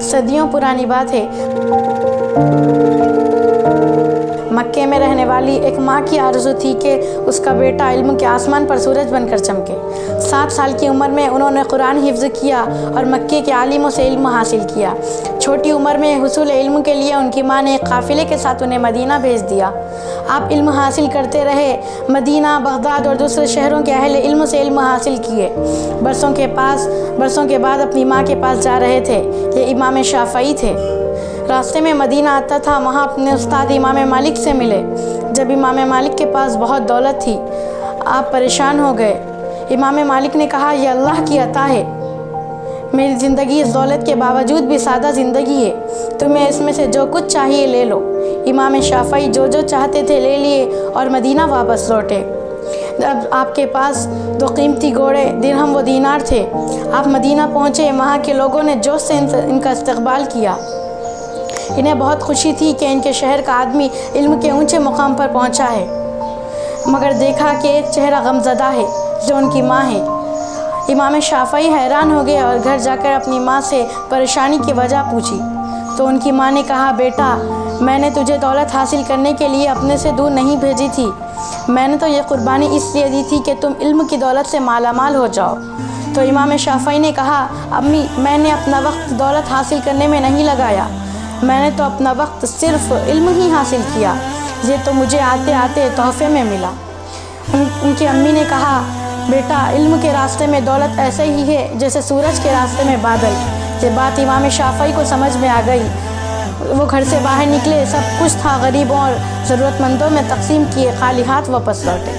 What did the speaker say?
صدیوں پرانی بات ہے، مکے میں رہنے والی ایک ماں کی آرزو تھی کہ اس کا بیٹا علم کے آسمان پر سورج بن کر چمکے۔ 7 سال کی عمر میں انہوں نے قرآن حفظ کیا اور مکے کے عالموں سے علم حاصل کیا۔ چھوٹی عمر میں حصول علم کے لیے ان کی ماں نے ایک قافلے کے ساتھ انہیں مدینہ بھیج دیا۔ آپ علم حاصل کرتے رہے، مدینہ، بغداد اور دوسرے شہروں کے اہل علم سے علم حاصل کیے۔ برسوں کے بعد اپنی ماں کے پاس جا رہے تھے۔ یہ امام شافعی تھے۔ راستے میں مدینہ آتا تھا، وہاں اپنے استاد امام مالک سے ملے۔ جب امام مالک کے پاس بہت دولت تھی، آپ پریشان ہو گئے۔ امام مالک نے کہا، یہ اللہ کی عطا ہے، میری زندگی اس دولت کے باوجود بھی سادہ زندگی ہے، تمہیں اس میں سے جو کچھ چاہیے لے لو۔ امام شافعی جو چاہتے تھے لے لیے اور مدینہ واپس لوٹے۔ اب آپ کے پاس 2 قیمتی گھوڑے، درہم و دینار تھے۔ آپ مدینہ پہنچے، وہاں کے لوگوں نے جوش سے ان کا استقبال کیا۔ انہیں بہت خوشی تھی کہ ان کے شہر کا آدمی علم کے اونچے مقام پر پہنچا ہے، مگر دیکھا کہ ایک چہرہ غمزدہ ہے جو ان کی ماں ہے۔ امام شافعی حیران ہو گئے اور گھر جا کر اپنی ماں سے پریشانی کی وجہ پوچھی تو ان کی ماں نے کہا، بیٹا، میں نے تجھے دولت حاصل کرنے کے لیے اپنے سے دور نہیں بھیجی تھی، میں نے تو یہ قربانی اس لیے دی تھی کہ تم علم کی دولت سے مالا مال ہو جاؤ۔ تو امام شافعی نے کہا، امی، میں نے اپنا وقت دولت حاصل کرنے میں نہیں لگایا، میں نے تو اپنا وقت صرف علم ہی حاصل کیا، یہ تو مجھے آتے آتے تحفے میں ملا۔ ان کی امی نے کہا، بیٹا، علم کے راستے میں دولت ایسے ہی ہے جیسے سورج کے راستے میں بادل۔ یہ بات امام شافعی کو سمجھ میں آ گئی۔ وہ گھر سے باہر نکلے، سب کچھ تھا غریبوں اور ضرورت مندوں میں تقسیم کیے، خالی ہاتھ واپس لوٹے۔